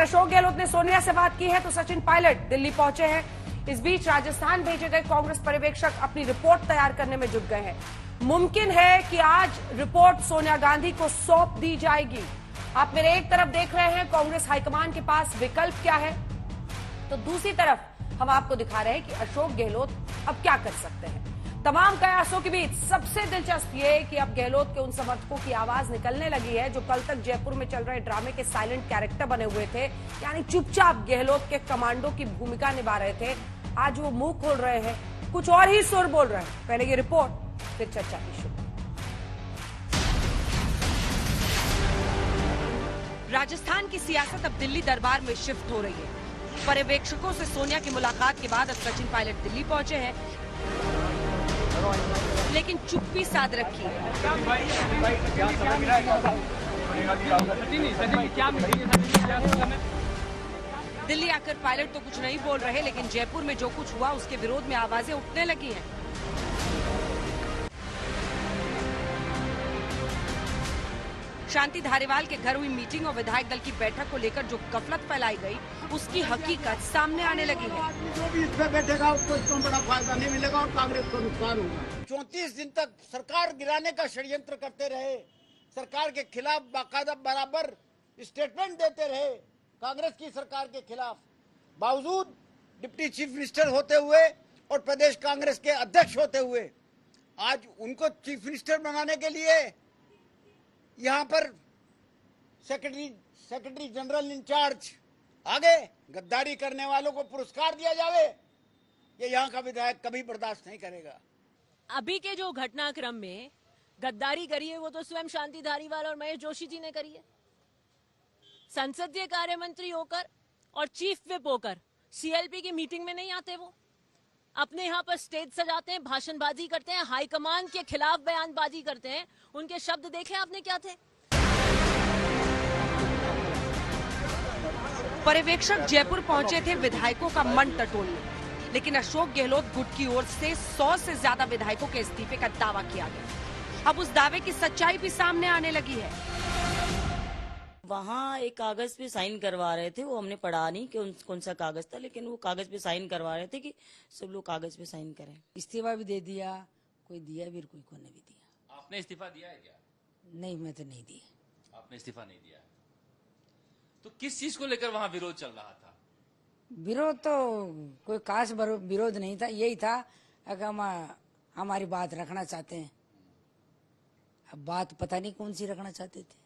खैर, अशोक गहलोत ने सोनिया से बात की है तो सचिन पायलट दिल्ली पहुंचे हैं। इस बीच राजस्थान भेजे गए कांग्रेस पर्यवेक्षक अपनी रिपोर्ट तैयार करने में जुट गए हैं। मुमकिन है कि आज रिपोर्ट सोनिया गांधी को सौंप दी जाएगी। आप मेरे एक तरफ देख रहे हैं कांग्रेस हाईकमान के पास विकल्प क्या है, तो दूसरी तरफ हम आपको दिखा रहे हैं कि अशोक गहलोत अब क्या कर सकते हैं। तमाम कयासों के बीच सबसे दिलचस्प ये कि अब गहलोत के उन समर्थकों की आवाज निकलने लगी है जो कल तक जयपुर में चल रहे ड्रामे के साइलेंट कैरेक्टर बने हुए थे, यानी चुपचाप गहलोत के कमांडो की भूमिका निभा रहे थे। आज वो मुंह खोल रहे हैं, कुछ और ही सुर बोल रहे हैं। पहले ये रिपोर्ट, फिर चर्चा की शुरू। राजस्थान की सियासत अब दिल्ली दरबार में शिफ्ट हो रही है। पर्यवेक्षकों से सोनिया की मुलाकात के बाद अब सचिन पायलट दिल्ली पहुंचे हैं, लेकिन चुप्पी साध रखी है। दिल्ली आकर पायलट तो कुछ नहीं बोल रहे, लेकिन जयपुर में जो कुछ हुआ उसके विरोध में आवाजें उठने लगी हैं। शांति धारीवाल के घर हुई मीटिंग और विधायक दल की बैठक को लेकर जो गफलत फैलाई गई, उसकी हकीकत सामने आने लगी है। जो भी इस पे बैठेगा उसको इसको बड़ा फायदा नहीं मिलेगा और कांग्रेस को नुकसान होगा। 34 दिन तक सरकार गिराने का षड्यंत्र करते रहे, सरकार के खिलाफ बाकायदा बराबर स्टेटमेंट देते रहे कांग्रेस की सरकार के खिलाफ, बावजूद डिप्टी चीफ मिनिस्टर होते हुए और प्रदेश कांग्रेस के अध्यक्ष होते हुए आज उनको चीफ मिनिस्टर बनाने के लिए यहाँ पर सेक्रेटरी जनरल इंचार्ज आगे गद्दारी करने वालों को पुरस्कार दिया जावे, ये यहाँ का विधायक कभी बर्दाश्त नहीं करेगा। अभी के जो घटनाक्रम में गद्दारी करी है वो तो स्वयं शांति धारीवाल और महेश जोशी जी ने करी है। संसदीय कार्य मंत्री होकर और चीफ विप होकर सीएलपी की मीटिंग में नहीं आते, वो अपने यहाँ पर स्टेज सजाते हैं, भाषणबाजी करते हैं, हाईकमान के खिलाफ बयानबाजी करते हैं। उनके शब्द देखे आपने क्या थे? पर्यवेक्षक जयपुर पहुंचे थे विधायकों का मन टटोलने, लेकिन अशोक गहलोत गुट की ओर से 100 से ज्यादा विधायकों के इस्तीफे का दावा किया गया। अब उस दावे की सच्चाई भी सामने आने लगी है। वहाँ एक कागज पे साइन करवा रहे थे, वो हमने पढ़ा नहीं कि कौन सा कागज था, लेकिन वो कागज पे साइन करवा रहे थे कि सब लोग कागज पे साइन करें। इस्तीफा भी दे दिया, कोई दिया भी, कोई को नहीं भी दिया। आपने इस्तीफा दिया है क्या? नहीं, मैं तो नहीं दिया। आपने इस्तीफा नहीं दिया, तो किस चीज को लेकर वहाँ विरोध चल रहा था? विरोध तो कोई खास विरोध नहीं था, यही था कि हम हमारी बात रखना चाहते हैं। अब बात पता नहीं कौन सी रखना चाहते थे।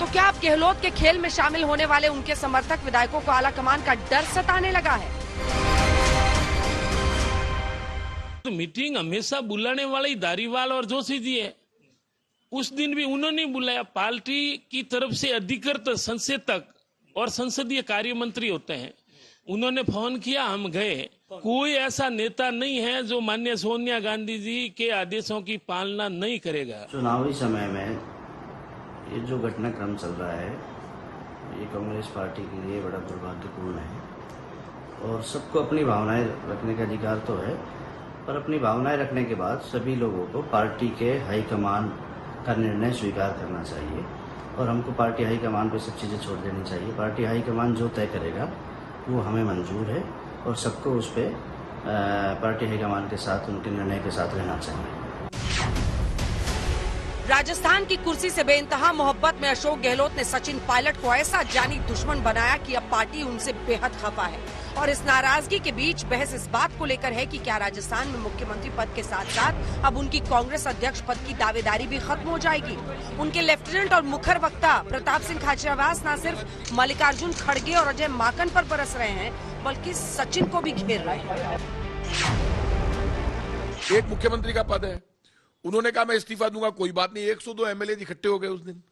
तो क्या अब गहलोत के खेल में शामिल होने वाले उनके समर्थक विधायकों को आलाकमान का डर सताने लगा है? तो मीटिंग हमेशा बुलाने वाले धारीवाल और जोशी जी है। उस दिन भी उन्होंने बुलाया। पार्टी की तरफ से अधिकृत संसदक और संसदीय कार्य मंत्री होते हैं, उन्होंने फोन किया, हम गए। कोई ऐसा नेता नहीं है जो माननीय सोनिया गांधी जी के आदेशों की पालना नहीं करेगा। चुनावी समय में ये जो घटनाक्रम चल रहा है, ये कांग्रेस पार्टी के लिए बड़ा दुर्भाग्यपूर्ण है। और सबको अपनी भावनाएं रखने का अधिकार तो है, पर अपनी भावनाएं रखने के बाद सभी लोगों को पार्टी के हाईकमान का निर्णय स्वीकार करना चाहिए और हमको पार्टी हाईकमान पे सब चीज़ें छोड़ देनी चाहिए। पार्टी हाईकमान जो तय करेगा वो हमें मंजूर है और सबको उस पर पार्टी हाईकमान के साथ, उनके निर्णय के साथ रहना चाहिए। राजस्थान की कुर्सी से बेइंतहा मोहब्बत में अशोक गहलोत ने सचिन पायलट को ऐसा जानी दुश्मन बनाया कि अब पार्टी उनसे बेहद खफा है। और इस नाराजगी के बीच बहस इस बात को लेकर है कि क्या राजस्थान में मुख्यमंत्री पद के साथ साथ अब उनकी कांग्रेस अध्यक्ष पद की दावेदारी भी खत्म हो जाएगी। उनके लेफ्टिनेंट और मुखर वक्ता प्रताप सिंह खाचरियावास न सिर्फ मल्लिकार्जुन खड़गे और अजय माकन पर बरस रहे हैं, बल्कि सचिन को भी घेर रहे हैं। एक मुख्यमंत्री का पद है, उन्होंने कहा मैं इस्तीफा दूंगा, कोई बात नहीं। 102 एमएलए इकट्ठे हो गए उस दिन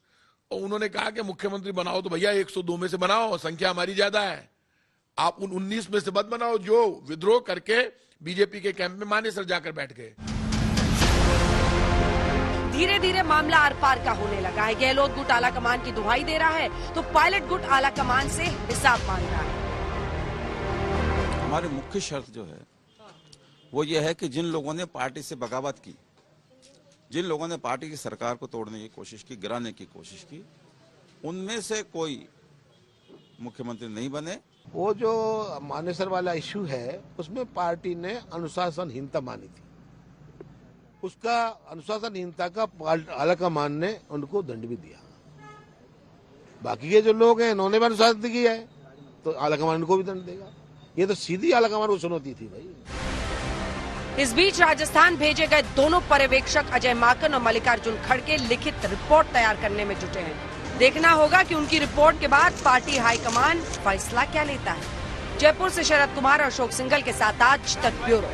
और उन्होंने कहा कि मुख्यमंत्री बनाओ, तो भैया 102 में से बनाओ, संख्या हमारी ज्यादा है। आप उन 19 में से मत बनाओ जो विद्रोह करके बीजेपी के कैंप में मानेसर जाकर बैठ गए। धीरे धीरे मामला आर पार का होने लगा है। गहलोत गुट आलाकमान की दुहाई दे रहा है तो पायलट गुट आलाकमान से हिसाब मांग रहा है। हमारी मुख्य शर्त जो है वो ये है कि जिन लोगों ने पार्टी से बगावत की, जिन लोगों ने पार्टी की सरकार को तोड़ने की कोशिश की, गिराने की कोशिश की, उनमें से कोई मुख्यमंत्री नहीं बने। वो जो मानेसर वाला इश्यू है उसमें पार्टी ने अनुशासनहीनता मानी थी, उसका अनुशासनहीनता का आलाकमान ने उनको दंड भी दिया। बाकी के जो लोग हैं इन्होंने भी अनुशासन किया है तो आलाकमान इनको भी दंड देगा। ये तो सीधी आलाकमान को चुनौती थी भाई। इस बीच राजस्थान भेजे गए दोनों पर्यवेक्षक अजय माकन और मल्लिकार्जुन खड़गे लिखित रिपोर्ट तैयार करने में जुटे हैं। देखना होगा कि उनकी रिपोर्ट के बाद पार्टी हाईकमान फैसला क्या लेता है। जयपुर से शरद कुमार और अशोक सिंघल के साथ आज तक ब्यूरो।